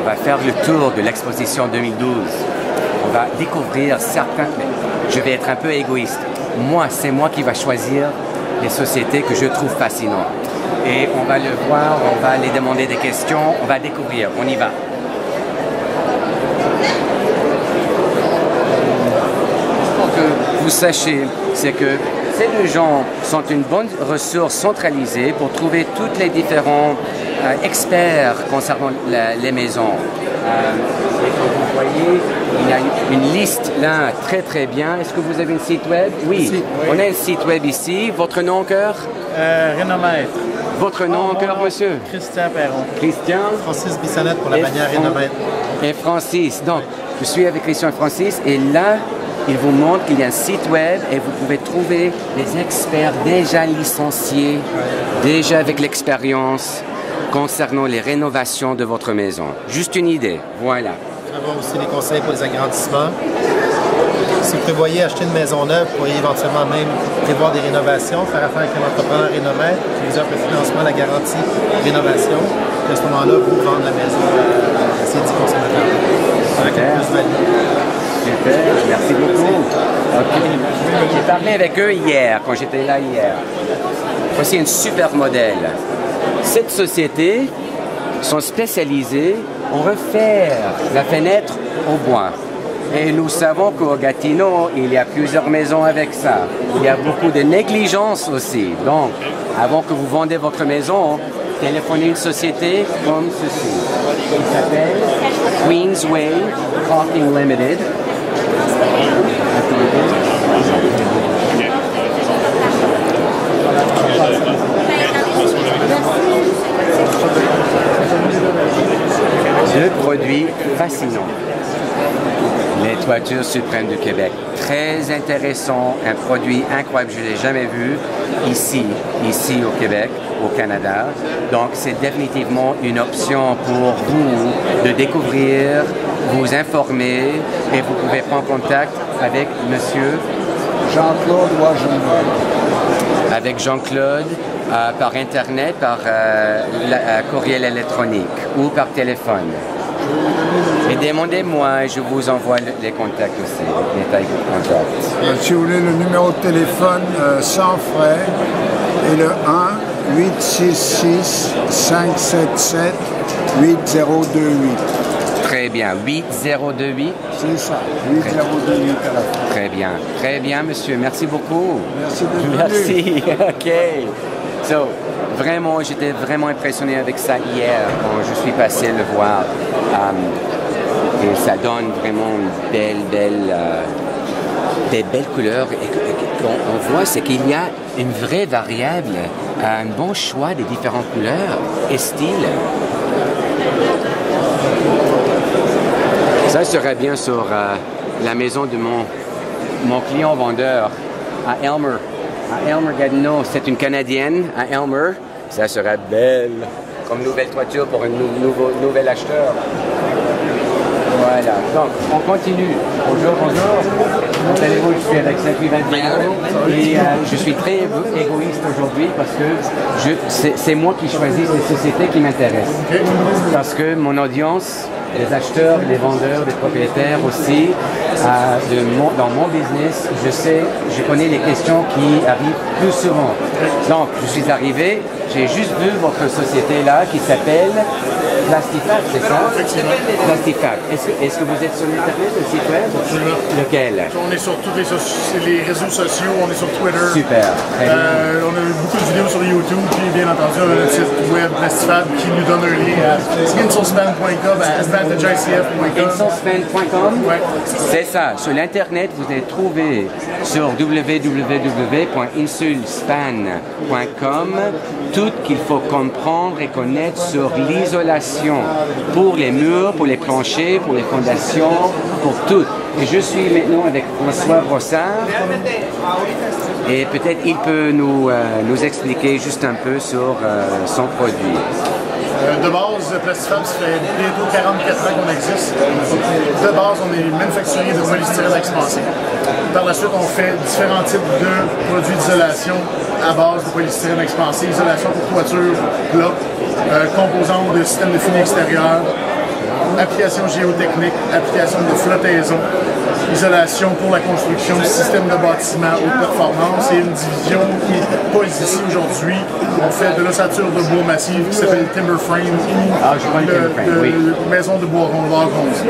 va faire le tour de l'exposition 2012. On va découvrir certains... Je vais être un peu égoïste. C'est moi qui va choisir les sociétés que je trouve fascinantes. Et on va le voir, on va les demander des questions, on va découvrir. On y va. Pour que vous sachiez, c'est que ces deux gens sont une bonne ressource centralisée pour trouver tous les différents experts concernant les maisons. Et comme vous voyez, il y a une liste là très très bien. Est-ce que vous avez un site web? Oui, on a un site web ici. Votre nom, cœur? Rénomètre. Votre nom, cœur, monsieur? Christian Perron. Christian? Francis Bissonnette pour la bannière Rénomètre. Et Francis. Donc, je suis avec Christian et Francis et là, il vous montre qu'il y a un site web et vous pouvez trouver des experts déjà licenciés, déjà avec l'expérience concernant les rénovations de votre maison. Juste une idée, voilà. On va avoir aussi des conseils pour les agrandissements. Si vous prévoyez acheter une maison neuve, vous pourriez éventuellement même prévoir des rénovations, faire affaire avec un entrepreneur Rénomètre qui vous offre le financement, la garantie rénovation. Et à ce moment-là, vous vendez la maison à ces 10 consommateurs. Super, merci beaucoup. Okay. J'ai parlé avec eux hier, quand j'étais là hier. Voici un super modèle. Cette société sont spécialisées en refaire la fenêtre au bois. Et nous savons qu'au Gatineau, il y a plusieurs maisons avec ça. Il y a beaucoup de négligence aussi. Donc, avant que vous vendez votre maison, téléphonez une société comme ceci. Il s'appelle Queensway Caulking Limited. Deux produits fascinants. Les toitures suprêmes du Québec. Très intéressant, un produit incroyable, je ne l'ai jamais vu ici au Québec, au Canada. Donc c'est définitivement une option pour vous de découvrir, vous informer et vous pouvez prendre contact avec monsieur Jean-Claude Washington. Avec Jean-Claude par Internet, par courriel électronique ou par téléphone. Et demandez-moi, je vous envoie les contacts aussi, les détails de contact. Si vous voulez le numéro de téléphone sans frais et le 1-866-577-8028. Très bien, 8028. C'est ça, 8028 à la fin. Très bien, très bien, monsieur. Merci beaucoup. Merci de venir. Merci, ok. So, vraiment, j'étais vraiment impressionné avec ça hier quand je suis passé le voir. Et ça donne vraiment des belles couleurs. Et qu'on voit, c'est qu'il y a une vraie variable, un bon choix des différentes couleurs et styles. Ça serait bien sur la maison de mon client vendeur à Elmer. À Elmer Gatineau, c'est une Canadienne à Elmer. Ça serait belle comme nouvelle toiture pour un nouvel acheteur. Voilà, donc on continue. Bonjour, bonjour. Comment allez-vous? Je suis avec Saint-Louis et je suis très égoïste aujourd'hui parce que c'est moi qui choisis les sociétés qui m'intéressent. Parce que mon audience, les acheteurs, les vendeurs, les propriétaires aussi, dans mon business, je connais les questions qui arrivent plus souvent. Donc, je suis arrivé, j'ai juste vu votre société là qui s'appelle Plastifac, c'est ça? Plastifac. Est-ce que vous êtes sur Internet, le site web? Lequel? On est sur tous les réseaux sociaux, on est sur Twitter. Super. On a beaucoup de vidéos sur YouTube, puis bien entendu, on a notre site web Plastifac qui nous donne un lien à insulspan.com, à advantageicf.com. Insulspan.com? Ouais. C'est ça. Sur l'Internet, vous allez trouver sur www.insulspan.com tout qu'il faut comprendre et connaître sur l'isolation pour les murs, pour les planchers, pour les fondations, pour tout. Et je suis maintenant avec François Brossard et peut-être il peut nous expliquer juste un peu sur son produit. De base, Plastifab, ça fait bientôt 44 ans qu'on existe. De base, on est manufacturier de polystyrène expansé. Par la suite, on fait différents types de produits d'isolation à base de polystyrène expansé, isolation pour toiture, bloc, composants de système de fumée extérieur, applications géotechniques, applications de flottaison, isolation pour la construction, système de bâtiment haute performance et une division qui n'est pas ici aujourd'hui. On fait de l'ossature de bois massif qui s'appelle Timber Frame ou maison de bois rond bronze.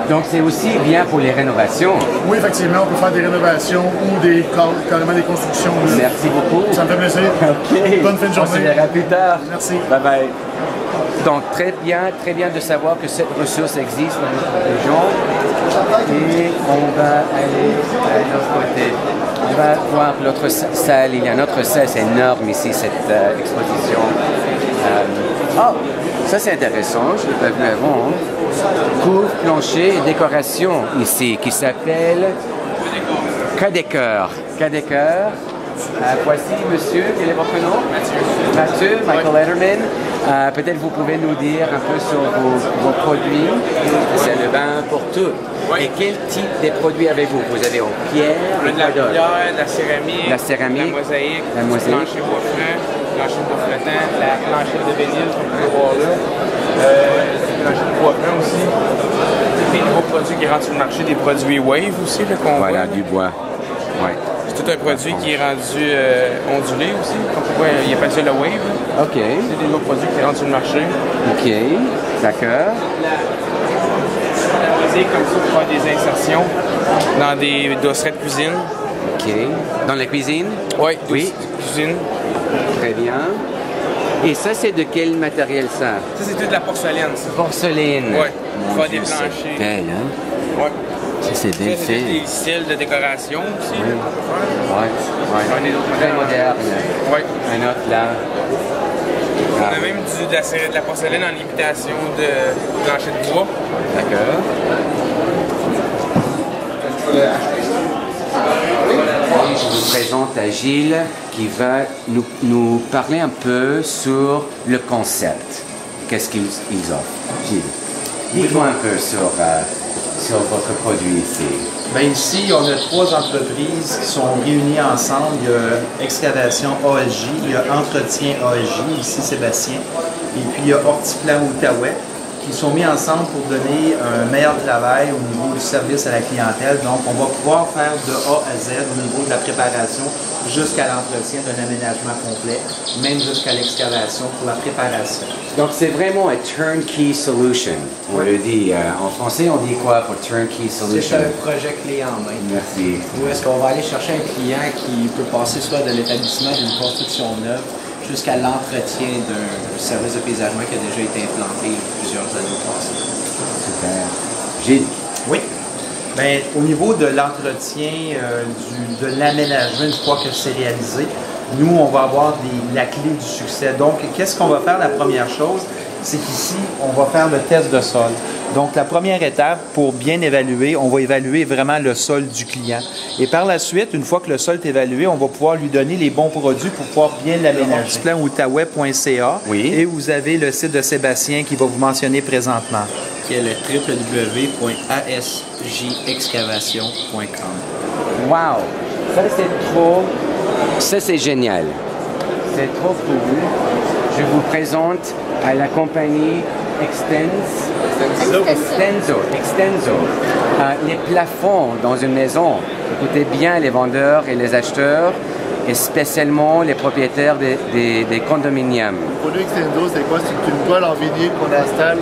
Donc c'est aussi bien pour les rénovations. Oui, effectivement, on peut faire des rénovations ou carrément des constructions. Merci beaucoup. Ça me fait plaisir. OK. Bonne fin de journée. On se verra plus tard. Merci. Bye bye. Donc très bien de savoir que cette ressource existe dans notre région. Et on va aller à l'autre côté. On va voir l'autre salle. Il y a une autre salle, c'est énorme ici, cette exposition. Ça c'est intéressant, je ne l'ai pas vu avant. Hein. Couvre, plancher et décoration ici, qui s'appelle Cadécœur. Cadécœur. Voici monsieur, quel est votre nom? Mathieu, Michael Letterman. Peut-être vous pouvez nous dire un peu sur vos produits. C'est le vin pour tout. Et quel type de produits avez-vous? Vous avez en pierre? On a de la pierre, de la céramique, la mosaïque, plancher bois franc, plancher bois flottant, la plancher de vinyle, comme vous pouvez voir là. Plancher de bois franc aussi. Des nouveaux produits qui rentrent sur le marché, des produits Wave aussi qu'on voit. Voilà, du bois. Ouais. C'est tout un produit qui est rendu ondulé aussi. Comme vous voyez, il appelle ça le Wave. OK. C'est des nouveaux produits qui rentrent sur le marché. OK. D'accord. Comme ça pour faire des insertions dans des dosseraient de cuisine. OK. Dans la cuisine? Oui. Cuisine. Très bien. Et ça, c'est de quel matériel ça? Ça, c'est tout de la porcelaine. Ça. Porcelaine. Oui. Faire des Dieu, planchers. c'est belle, hein? Oui. Ça, c'est bien fait. Des styles de décoration aussi. Oui. Très moderne. Oui. Un autre là. On a même de la porcelaine en imitation de plancher de bois. D'accord. Je vous présente à Gilles qui va nous parler un peu sur le concept. Qu'est-ce qu'ils offrent? Gilles, dites-moi un peu sur votre produit ici. Bien, ici, on a 3 entreprises qui sont réunies ensemble. Il y a Excavation ALJ, il y a Entretien ALJ, ici Sébastien, et puis il y a Hortiplan Outaouais, qui sont mis ensemble pour donner un meilleur travail au niveau du service à la clientèle. Donc, on va pouvoir faire de A à Z au niveau de la préparation jusqu'à l'entretien d'un aménagement complet, même jusqu'à l'excavation pour la préparation. Donc, c'est vraiment un turnkey solution. On le dit. En français, on dit quoi pour turnkey solution? C'est un projet clé en main. Merci. Où est-ce qu'on va aller chercher un client qui peut passer soit de l'établissement d'une construction neuve jusqu'à l'entretien d'un service de paysagement qui a déjà été implanté plusieurs années passées. Super. Gilles? Oui. Bien, au niveau de l'entretien, de l'aménagement, une fois que c'est réalisé, nous, on va avoir la clé du succès. Donc, qu'est-ce qu'on va faire? La première chose, c'est qu'ici, on va faire le test de sol. Donc, la première étape, pour bien évaluer, on va évaluer vraiment le sol du client. Et par la suite, une fois que le sol est évalué, on va pouvoir lui donner les bons produits pour pouvoir bien l'aménager. Hortiplan-outaouais.ca. Oui. Et vous avez le site de Sébastien qui va vous mentionner présentement, qui est le www.asjexcavation.com. Wow! Ça, c'est génial. C'est trop cool. Je vous présente à la compagnie Extenso. Les plafonds dans une maison, écoutez bien les vendeurs et les acheteurs, et spécialement les propriétaires des condominiums. Le produit Extenso, c'est quoi? C'est une toile en vinyle qu'on installe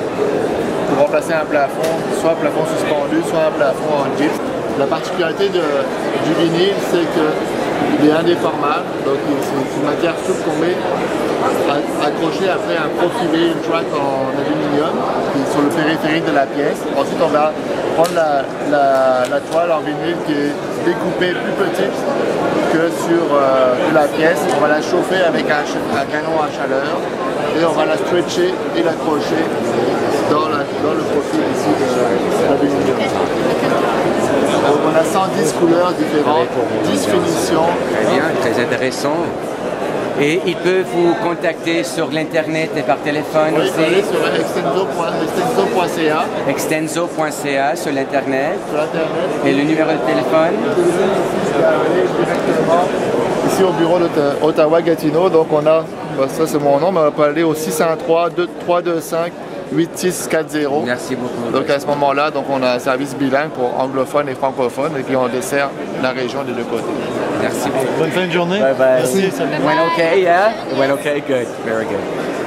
pour remplacer un plafond, soit un plafond suspendu, soit un plafond en gypse. La particularité du vinyle, c'est qu'il est indéformable, donc c'est une matière souple qu'on met accrochée après un profilé, une track en aluminium qui est sur le périphérique de la pièce. Ensuite, on va prendre la toile en vinyle qui est découpée plus petite que sur la pièce. On va la chauffer avec un canon à chaleur et on va la stretcher et l'accrocher dans le profil ici de l'aluminium. Donc on a 110 couleurs différentes, 10 finitions. Très bien, très intéressant. Et ils peuvent vous contacter sur l'Internet et par téléphone Oui, aussi. sur extenso.ca. Extenso.ca sur l'Internet. Sur Internet. Et le numéro de téléphone? Directement ici au bureau d'Ottawa-Gatineau. Donc on a, ça c'est mon nom, mais on peut aller au 613-325 8640. Merci beaucoup. Donc à ce moment-là, donc on a un service bilingue pour anglophones et francophones et puis on dessert la région des deux côtés. Merci beaucoup. Bonne fin de journée. Bye bye. Merci. It went okay, yeah? It went okay, good, very good.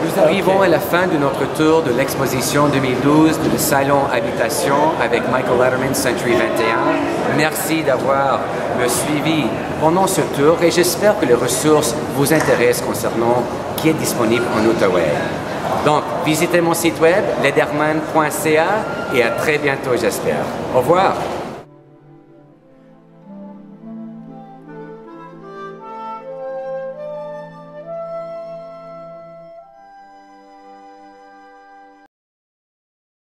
Nous arrivons à la fin de notre tour de l'exposition 2012 de le Salon Habitation avec Michael Letterman Century 21. Merci d'avoir me suivi pendant ce tour et j'espère que les ressources vous intéressent concernant qui est disponible en Outaouais. Donc, visitez mon site web, lederman.ca et à très bientôt, j'espère. Au revoir.